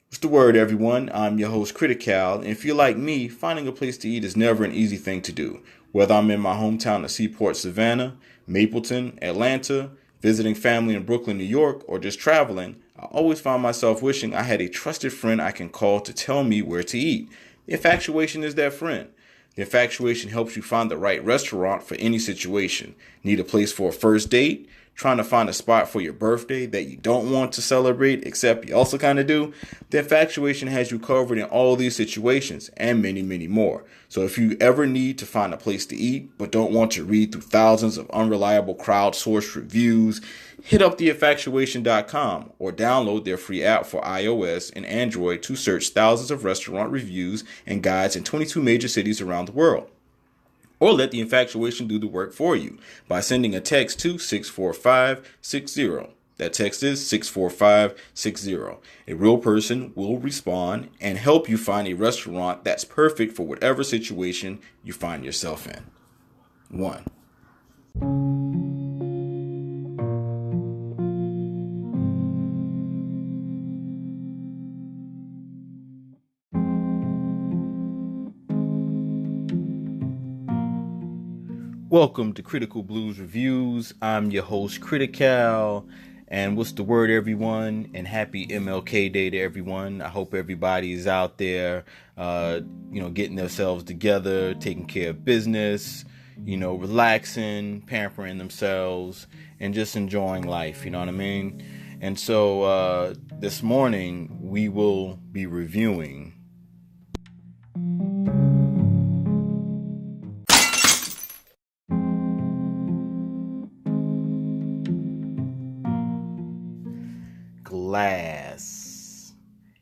What's the word, everyone? I'm your host, Critical, and if you're like me, finding a place to eat is never an easy thing to do. Whether I'm in my hometown of Seaport, Savannah, Mapleton, Atlanta, visiting family in Brooklyn, New York, or just traveling, I always find myself wishing I had a trusted friend I can call to tell me where to eat. The infatuation is that friend. The infatuation helps you find the right restaurant for any situation. Need a place for a first date? Trying to find a spot for your birthday that you don't want to celebrate, except you also kind of do? The infatuation has you covered in all these situations and many, many more. So if you ever need to find a place to eat, but don't want to read through thousands of unreliable crowdsourced reviews, hit up theinfatuation.com or download their free app for iOS and Android to search thousands of restaurant reviews and guides in 22 major cities around the world. Or let the infatuation do the work for you by sending a text to 64560. That text is 64560. A real person will respond and help you find a restaurant that's perfect for whatever situation you find yourself in. 1. Welcome to Critical Blues Reviews. I'm your host, Critical. And what's the word, everyone? And happy MLK Day to everyone. I hope everybody is out there, getting themselves together, taking care of business, relaxing, pampering themselves, and just enjoying life, you know what I mean? And so this morning, we will be reviewing Glass.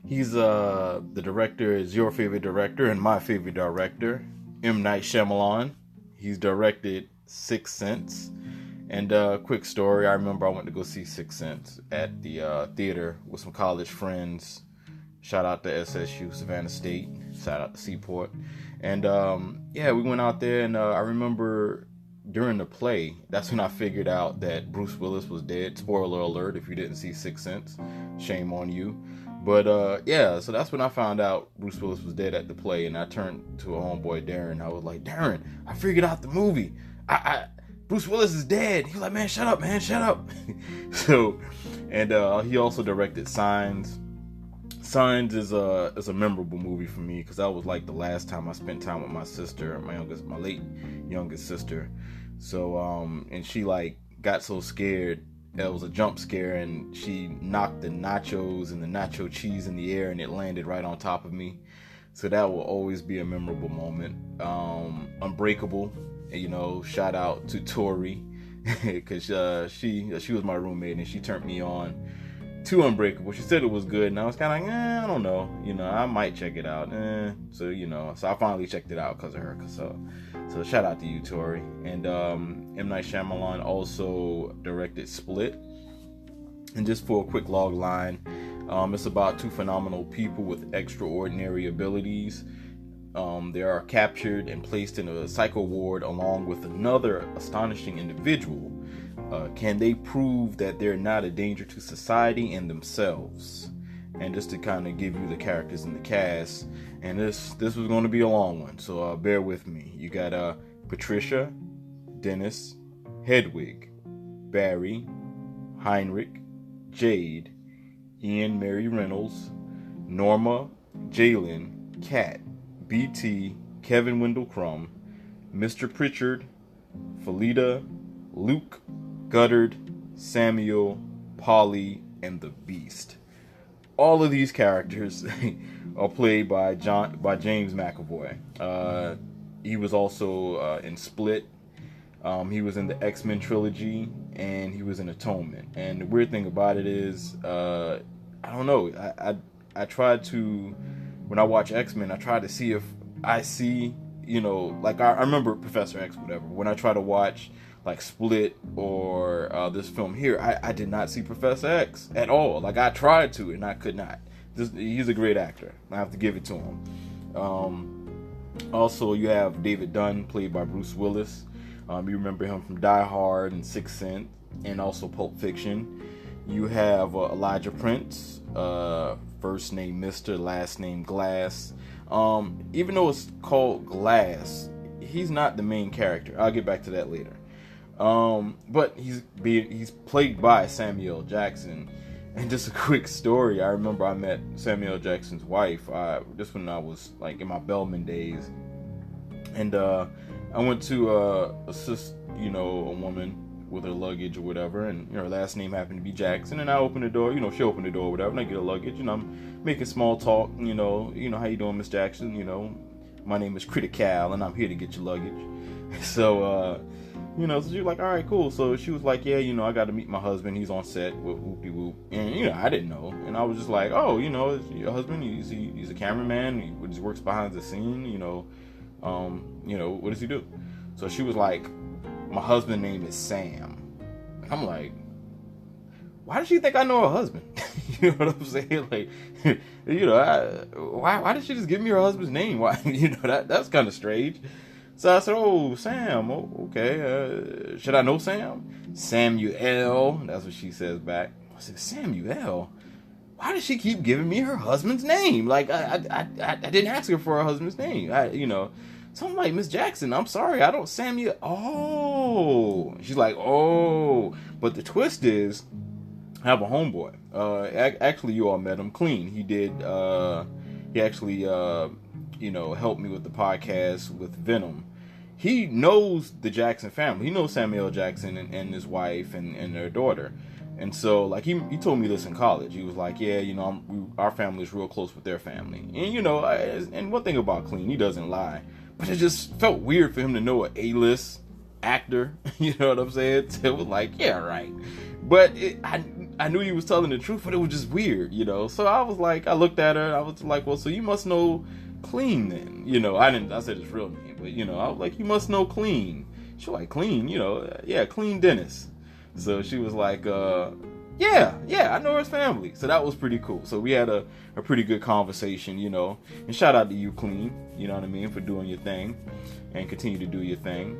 He's the director is your favorite director and my favorite director, M. Night Shyamalan. He's directed Sixth Sense. And quick story, I remember I went to go see Sixth Sense at the theater with some college friends. Shout out to SSU, Savannah State. Shout out to Seaport. And we went out there, and I remember during the play, that's when I figured out that Bruce Willis was dead. Spoiler alert, if you didn't see Sixth Sense, shame on you. But so that's when I found out Bruce Willis was dead at the play, and I turned to a homeboy, Darren. I was like, Darren, I figured out the movie. Bruce Willis is dead. He was like, man, shut up. He also directed Signs. Signs is a memorable movie for me because that was like the last time I spent time with my sister, my late youngest sister. So and she like got so scared. It was a jump scare, and she knocked the nachos and the nacho cheese in the air, and it landed right on top of me. So that will always be a memorable moment. Unbreakable, shout out to Tori because she was my roommate and she turned me on to Unbreakable. She said it was good, and I was kind of like, I don't know, I might check it out. So I finally checked it out because of her. So shout out to you, Tori. And M. Night Shyamalan also directed Split. And just for a quick log line, it's about two phenomenal people with extraordinary abilities. They are captured and placed in a psycho ward along with another astonishing individual. Can they prove that they're not a danger to society and themselves? And just to kind of give you the characters in the cast, and this was going to be a long one, so bear with me. You got Patricia, Dennis, Hedwig, Barry, Heinrich, Jade, Ian Mary Reynolds, Norma, Jalen, Kat, BT, Kevin Wendell Crumb, Mr. Pritchard, Felita, Luke, Guttard, Samuel, Polly, and the Beast. All of these characters are played by James McAvoy. He was also in Split. He was in the X-Men trilogy, and he was in Atonement. And the weird thing about it is, I don't know. I tried to, when I watch X-Men, I try to see if I see, I remember Professor X, whatever. When I try to watch like Split or this film here, I did not see Professor X at all. Like I tried to and I could not. He's a great actor. I have to give it to him. Also, you have David Dunn, played by Bruce Willis. You remember him from Die Hard and Sixth Sense, and also Pulp Fiction. You have Elijah Prince, first name Mr., last name Glass. Even though it's called Glass, he's not the main character. I'll get back to that later. But he's played by Samuel Jackson. And just a quick story, I remember I met Samuel Jackson's wife, just when I was like in my bellman days. And I went to assist, a woman with her luggage or whatever, and her last name happened to be Jackson, and I opened the door, she opened the door or whatever, and I get her luggage, and I'm making small talk, how you doing, Miss Jackson, my name is Critical, and I'm here to get your luggage. So, so she was like, all right, cool. So she was like, yeah, I got to meet my husband, he's on set with whoop-de-whoop, and, I didn't know, and I was just like, oh, is your husband, he's a cameraman, he works behind the scene, what does he do? So she was like, my husband's name is Sam. I'm like, why does she think I know her husband? You know what I'm saying? Like, why did she just give me her husband's name? Why, that's kind of strange. So I said, oh, Sam, okay. Should I know Sam? Samuel. That's what she says back. I said, Samuel? Why does she keep giving me her husband's name? Like, I didn't ask her for her husband's name. So I'm like, Miss Jackson, I'm sorry, I don't Samuel. Oh. She's like, oh. But the twist is, I have a homeboy. Actually, you all met him, Clean. He did, he actually, helped me with the podcast with Venom. He knows the Jackson family. He knows Samuel Jackson and his wife and their daughter. And so, like, he told me this in college. He was like, yeah, our family is real close with their family. And, and one thing about Clean, he doesn't lie. But it just felt weird for him to know an A-list actor. You know what I'm saying? So it was like, yeah, right. But I knew he was telling the truth, but it was just weird, So I was like, I looked at her, I was like, well, so you must know Clean then. I said his real name, but, I was like, you must know Clean. She was like, Clean, yeah, Clean Dennis. So she was like, yeah, I know his family. So that was pretty cool. So we had a pretty good conversation, and shout out to you, Clean, you know what I mean, for doing your thing and continue to do your thing.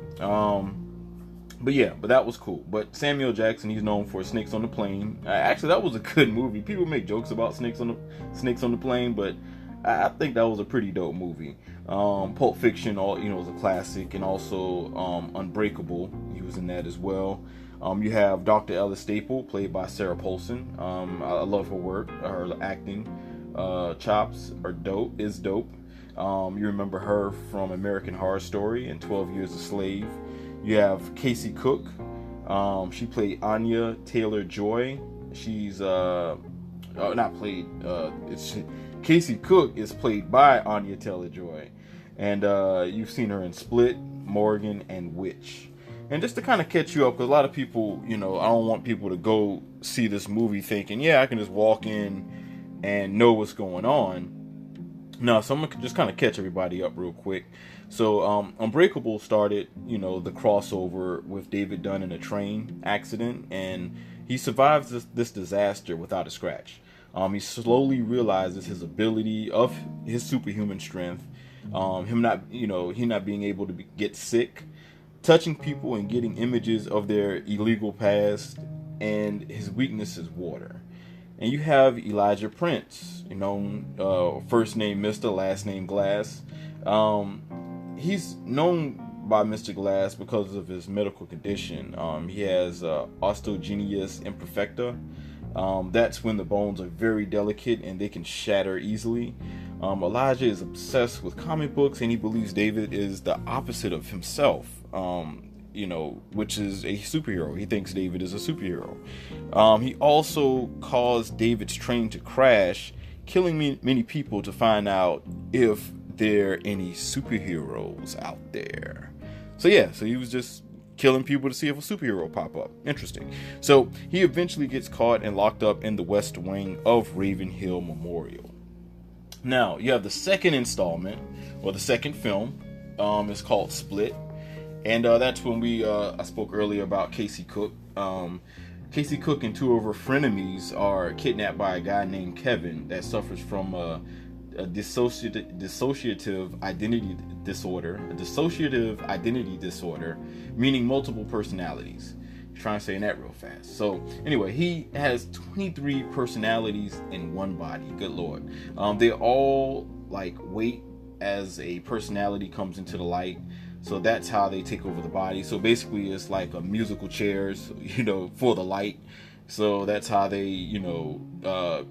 But that was cool. But Samuel Jackson, he's known for Snakes on the Plane. Actually, that was a good movie. People make jokes about Snakes on the Plane, but I think that was a pretty dope movie. Pulp Fiction, was a classic, and also Unbreakable, he was in that as well. You have Dr. Ella Staple, played by Sarah Paulson. I love her work. Her acting chops are dope. You remember her from American Horror Story and 12 Years a Slave. You have Casey Cook. She played Anya Taylor-Joy. She's not played. Casey Cook is played by Anya Taylor-Joy, and you've seen her in Split, Morgan, and Witch. And just to kind of catch you up, because a lot of people, I don't want people to go see this movie thinking, yeah, I can just walk in and know what's going on. No, so I'm going to just kind of catch everybody up real quick. So, Unbreakable started, the crossover with David Dunn in a train accident, and he survives this disaster without a scratch. He slowly realizes his ability of his superhuman strength, him not, he not being able to get sick, touching people and getting images of their illegal past, and his weakness is water. And you have Elijah Prince, first name Mr., last name Glass. He's known by Mr. Glass because of his medical condition. He has osteogenesis imperfecta. That's when the bones are very delicate and they can shatter easily. Elijah is obsessed with comic books, and he believes David is the opposite of himself, which is a superhero. He thinks David is a superhero. He also caused David's train to crash, killing many people to find out if there are any superheroes out there. So he was just killing people to see if a superhero pop up. Interesting. So he eventually gets caught and locked up in the West Wing of Raven Hill Memorial. Now, you have the second installment, or the second film. It's called Split. And that's when I spoke earlier about Casey Cook. Casey Cook and two of her frenemies are kidnapped by a guy named Kevin that suffers from a dissociative identity disorder. A dissociative identity disorder, meaning multiple personalities. trying to say that real fast. So anyway, he has 23 personalities in one body. Good Lord. They all like wait as a personality comes into the light. So that's how they take over the body. So basically it's like a musical chairs, for the light. So that's how they,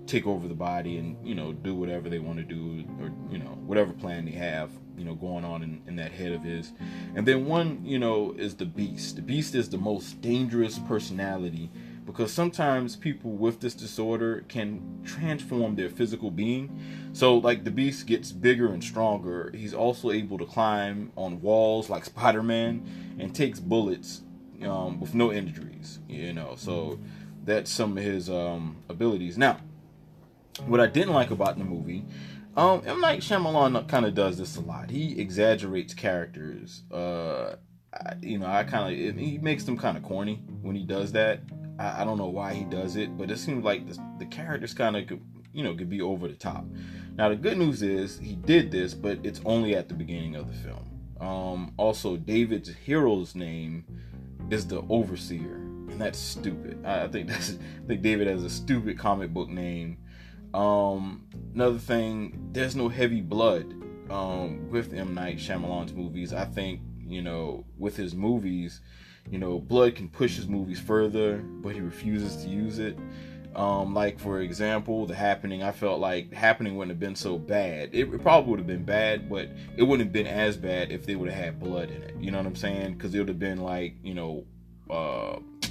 take over the body and, do whatever they want to do, or, whatever plan they have, going on in that head of his. And then one, is the beast. The beast is the most dangerous personality, because sometimes people with this disorder can transform their physical being. So like the beast gets bigger and stronger. He's also able to climb on walls like Spider-Man and takes bullets with no injuries, so that's some of his abilities. Now, what I didn't like about the movie, M. Night Shyamalan kind of does this a lot. He exaggerates characters. He makes them kind of corny when he does that. I don't know why he does it, but it seems like the characters kind of could be over the top. Now, the good news is he did this, but it's only at the beginning of the film. Also, David's hero's name is the Overseer, and that's stupid. I think David has a stupid comic book name. Another thing, there's no heavy blood with M. Night Shyamalan's movies. I think, with his movies, blood can push his movies further, but he refuses to use it. Like, for example, The Happening, I felt like Happening wouldn't have been so bad. It probably would have been bad, but it wouldn't have been as bad if they would have had blood in it. You know what I'm saying? Because it would have been like,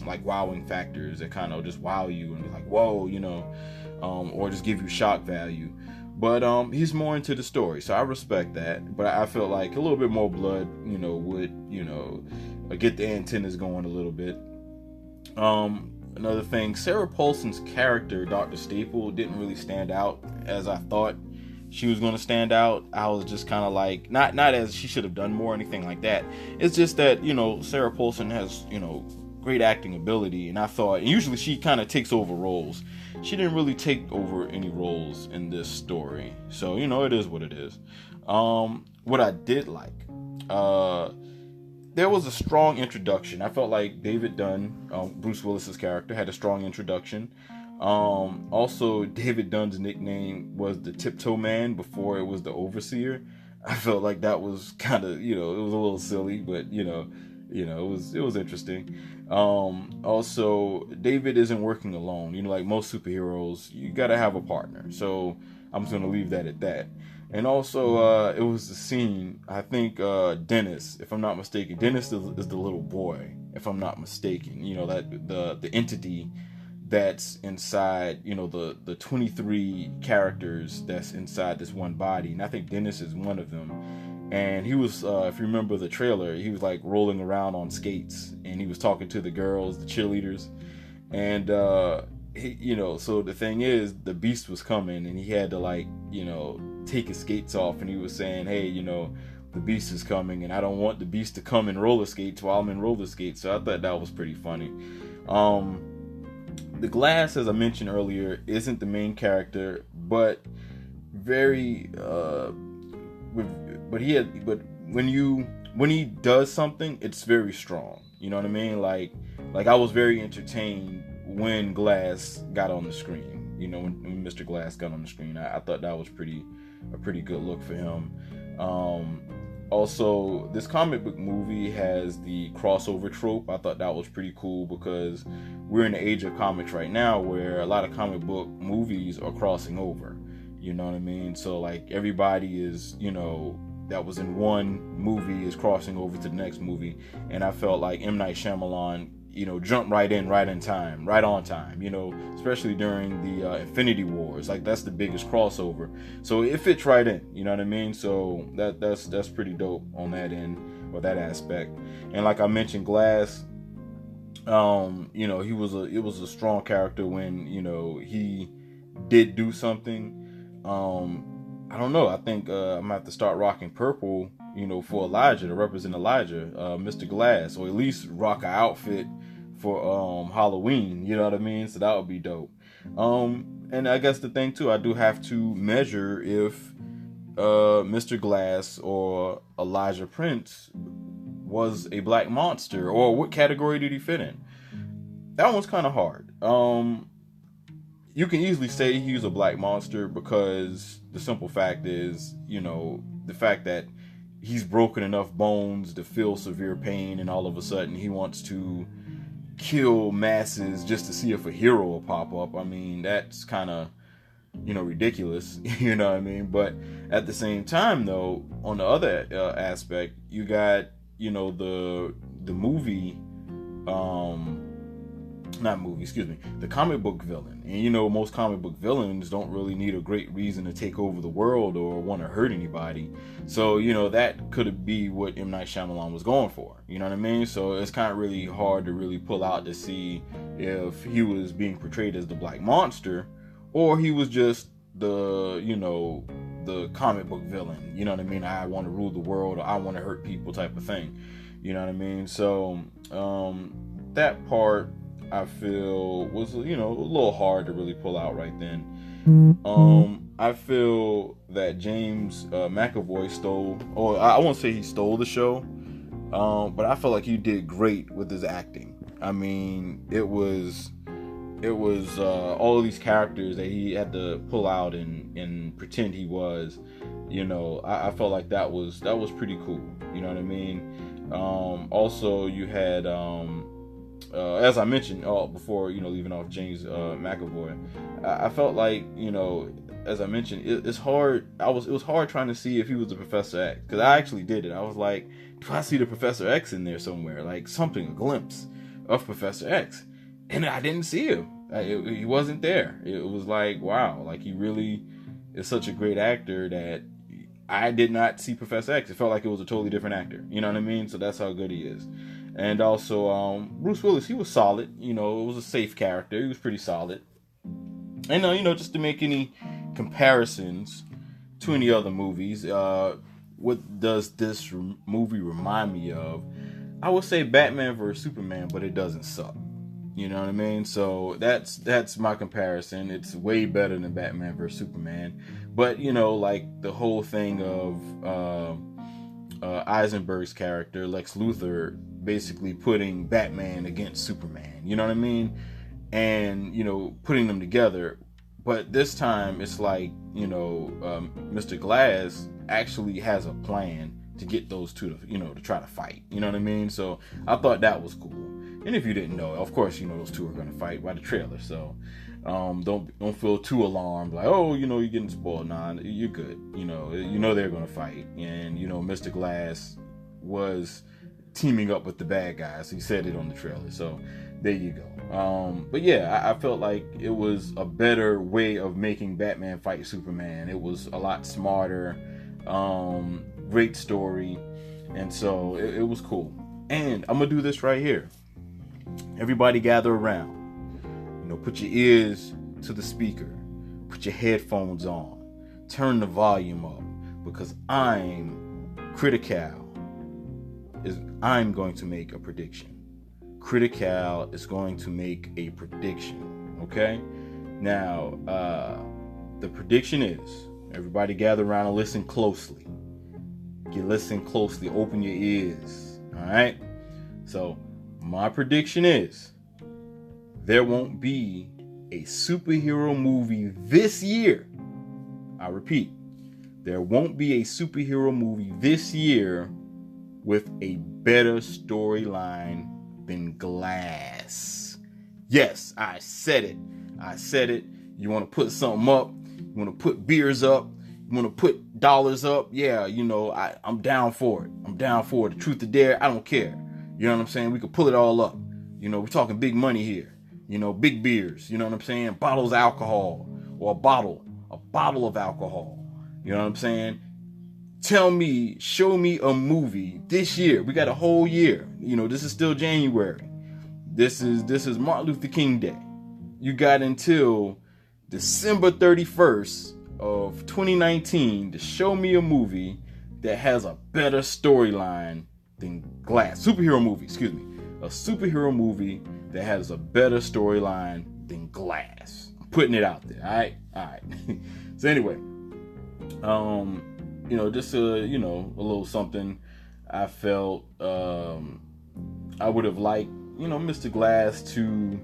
like wowing factors that kind of just wow you and be like, whoa, or just give you shock value. But he's more into the story, so I respect that. But I felt like a little bit more blood, would, get the antennas going a little bit. Another thing, Sarah Paulson's character, Dr. Staple, didn't really stand out as I thought she was going to stand out. I was just kind of like, not as she should have done more or anything like that. It's just that, Sarah Paulson has, great acting ability, and I thought, and usually she kind of takes over roles. She didn't really take over any roles in this story. So, it is what it is. What I did like, there was a strong introduction. I felt like David Dunn, Bruce Willis's character, had a strong introduction. Also, David Dunn's nickname was the Tiptoe Man before it was the Overseer. I felt like that was kind of, it was a little silly, but it was interesting. Also, David isn't working alone. Like most superheroes, you gotta have a partner. So I'm just gonna leave that at that. And also, it was the scene, I think, Dennis, if I'm not mistaken. Dennis is the little boy, if I'm not mistaken. That the entity that's inside, the 23 characters that's inside this one body. And I think Dennis is one of them. And he was, if you remember the trailer, he was like rolling around on skates, and he was talking to the girls, the cheerleaders. And, so the thing is, the beast was coming, and he had to take his skates off, and he was saying, hey, the beast is coming, and I don't want the beast to come in roller skates while I'm in roller skates. So I thought that was pretty funny. The Glass, as I mentioned earlier, isn't the main character, but very, but when he does something, it's very strong. You know what I mean? Like I was very entertained when Glass got on the screen. When Mr. Glass got on the screen, I thought that was a pretty good look for him. Also, this comic book movie has the crossover trope. I thought that was pretty cool because we're in the age of comics right now where a lot of comic book movies are crossing over. You know what I mean? So like everybody is, that was in one movie is crossing over to the next movie. And I felt like M. Night Shyamalan, jumped right on time, especially during the Infinity Wars. Like that's the biggest crossover. So it fits right in, you know what I mean? So that's pretty dope on that end or that aspect. And like I mentioned, Glass, it was a strong character when, he did do something. I don't know. I think I'm gonna have to start rocking purple, for Elijah, to represent Elijah, Mr. Glass, or at least rock an outfit for Halloween. You know what I mean? So that would be dope. And I guess the thing too, I do have to measure if Mr. Glass or Elijah Prince was a black monster, or what category did he fit in? that one's kind of hard. You can easily say he's a black monster because the simple fact is, the fact that he's broken enough bones to feel severe pain, and all of a sudden he wants to kill masses just to see if a hero will pop up. I mean, that's kind of, ridiculous. You know what I mean? But at the same time, though, on the other aspect, you got, the movie, not movie, excuse me, the comic book villain. And most comic book villains don't really need a great reason to take over the world or want to hurt anybody. So, that could be what M. Night Shyamalan was going for. You know what I mean? So it's kind of really hard to really pull out to see if he was being portrayed as the black monster or he was just the, the comic book villain. You know what I mean? I want to rule the world, or I want to hurt people type of thing. You know what I mean? So that part I feel was, a little hard to really pull out right then. I feel that James McAvoy stole, or I won't say he stole the show, but I felt like he did great with his acting. I mean, it was all of these characters that he had to pull out and pretend he was. I felt like that was pretty cool. You know what I mean? Also, you had as I mentioned before, leaving off James McAvoy, I felt like, as I mentioned, it's hard. It was hard trying to see if he was the Professor X, because I actually did it. I was like, do I see the Professor X in there somewhere? Like something, a glimpse of Professor X, and I didn't see him. He wasn't there. It was like, wow, like he really is such a great actor that I did not see Professor X. It felt like it was a totally different actor. You know what I mean? So that's how good he is. And also, Bruce Willis, he was solid. It was a safe character. He was pretty solid. And, just to make any comparisons to any other movies, what does this movie remind me of? I would say Batman vs. Superman, but it doesn't suck. You know what I mean? So that's my comparison. It's way better than Batman vs. Superman. But, like the whole thing of Eisenberg's character, Lex Luthor, basically putting Batman against Superman, you know what I mean? And, putting them together. But this time it's like, Mr. Glass actually has a plan to get those two to try to fight. You know what I mean? So I thought that was cool. And if you didn't know, of course, those two are going to fight by the trailer. So don't feel too alarmed. Like, oh, you're getting spoiled. Nah, you're good. They're going to fight. And, Mr. Glass was teaming up with the bad guys. He said it on the trailer. So there you go. But yeah, I felt like it was a better way of making Batman fight Superman. It was a lot smarter. Great story. And so it was cool. And I'm going to do this right here. Everybody gather around. Put your ears to the speaker. Put your headphones on. Turn the volume up. Because I'm Kritical. I'm going to make a prediction. Kritical is going to make a prediction. Okay? Now, the prediction is, everybody gather around and listen closely. Listen closely. Open your ears. Alright? So, my prediction is, there won't be a superhero movie this year. I repeat, there won't be a superhero movie this year with a better storyline than Glass. Yes, I said it. You want to put something up? You want to put beers up? You want to put dollars up? Yeah, I'm down for it. The truth or dare, I don't care. You know what I'm saying? We could pull it all up. We're talking big money here. Big beers. You know what I'm saying? Bottles of alcohol, or a bottle of alcohol. You know what I'm saying? Show me a movie this year. We got a whole year. This is still January. This is Martin Luther King Day. You got until December 31st of 2019 to show me a movie that has a better storyline than Glass. Superhero movie, excuse me. A superhero movie that has a better storyline than Glass. I'm putting it out there. All right. So anyway, just a little something I felt I would have liked, Mr. Glass to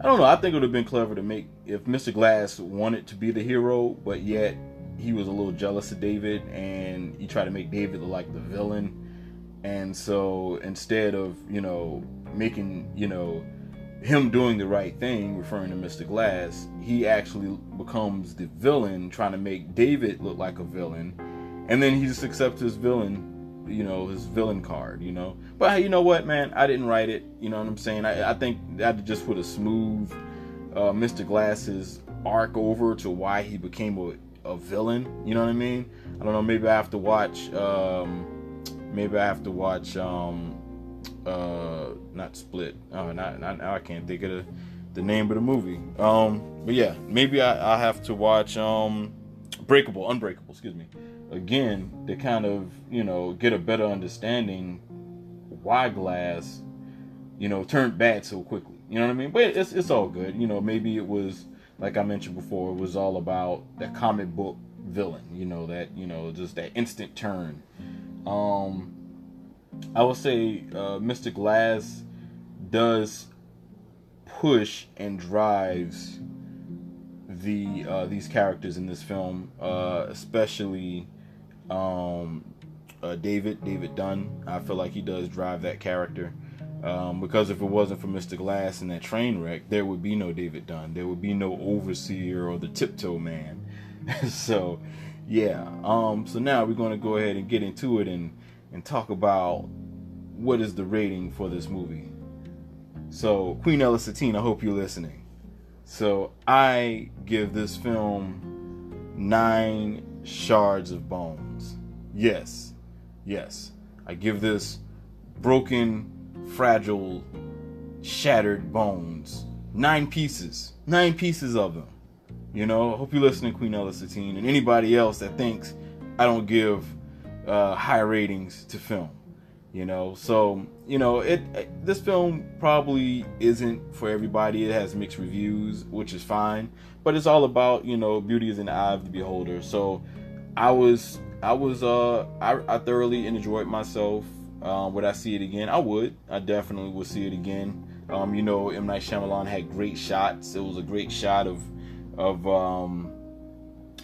I don't know. I think it would have been clever to make, if Mr. Glass wanted to be the hero, but yet he was a little jealous of David, and he tried to make David look like the villain. And so instead of, making, him doing the right thing, referring to Mr. Glass, he actually becomes the villain, trying to make David look like a villain. And then he just accepts his villain, his villain card, But hey, you know what, man? I didn't write it. You know what I'm saying? I think that just would have smoothed Mr. Glass's arc over to why he became a villain. You know what I mean? I don't know. Maybe I have to watch. Not Split. Not I can't think of the name of the movie. But yeah, maybe I'll have to watch Unbreakable. Excuse me. Again, to kind of get a better understanding why Glass turned bad so quickly. You know what I mean? But it's all good. Maybe it was, like I mentioned before, it was all about that comic book villain. Just that instant turn. I would say Mr. Glass does push and drives these characters in this film, especially David Dunn. I feel like he does drive that character, because if it wasn't for Mr. Glass and that train wreck, there would be no David Dunn. There would be no Overseer or the Tiptoe Man. So yeah. So now we're going to go ahead and get into it and talk about what is the rating for this movie. So, Queen Ella Satine, I hope you're listening. So, I give this film 9 shards of bones. Yes. I give this broken, fragile, shattered bones 9 pieces. 9 pieces of them. I hope you're listening, Queen Ella Satine, and anybody else that thinks I don't give high ratings to film. So this film probably isn't for everybody. It has mixed reviews, which is fine, but it's all about beauty is in the eye of the beholder. So I thoroughly enjoyed myself. Would I see it again? I definitely would see it again. M. Night Shyamalan had great shots. It was a great shot of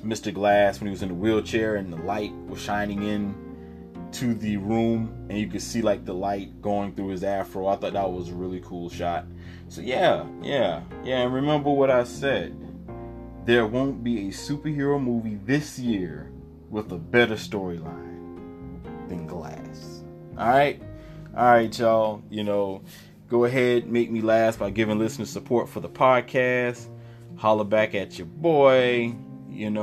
Mr. Glass when he was in the wheelchair and the light was shining in to the room, and you could see like the light going through his afro. I thought that was a really cool shot. So yeah. And remember what I said. There won't be a superhero movie this year with a better storyline than Glass. All right, y'all. Go ahead, make me laugh by giving listener support for the podcast. Holler back at your boy. I'm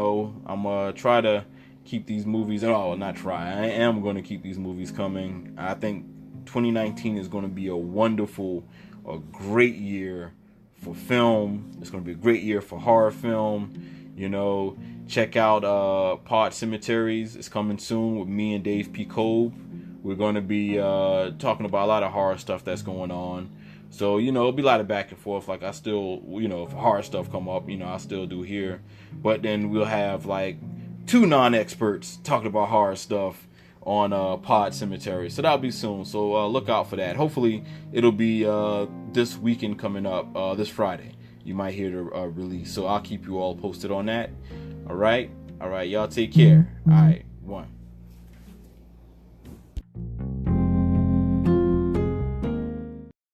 gonna try to keep these movies. I am going to keep these movies coming. I think 2019 is going to be a great year for film. It's going to be a great year for horror film. Check out Pod Cemeteries. It's coming soon with me and Dave P. Cove. We're going to be talking about a lot of horror stuff that's going on. So, it'll be a lot of back and forth. Like I still, if horror stuff come up, I still do here. But then we'll have like 2 non-experts talking about horror stuff on Pod Cemetery. So that'll be soon. So look out for that. Hopefully it'll be this weekend coming up, this Friday. You might hear the release. So I'll keep you all posted on that. All right. Y'all take care. All right. 1.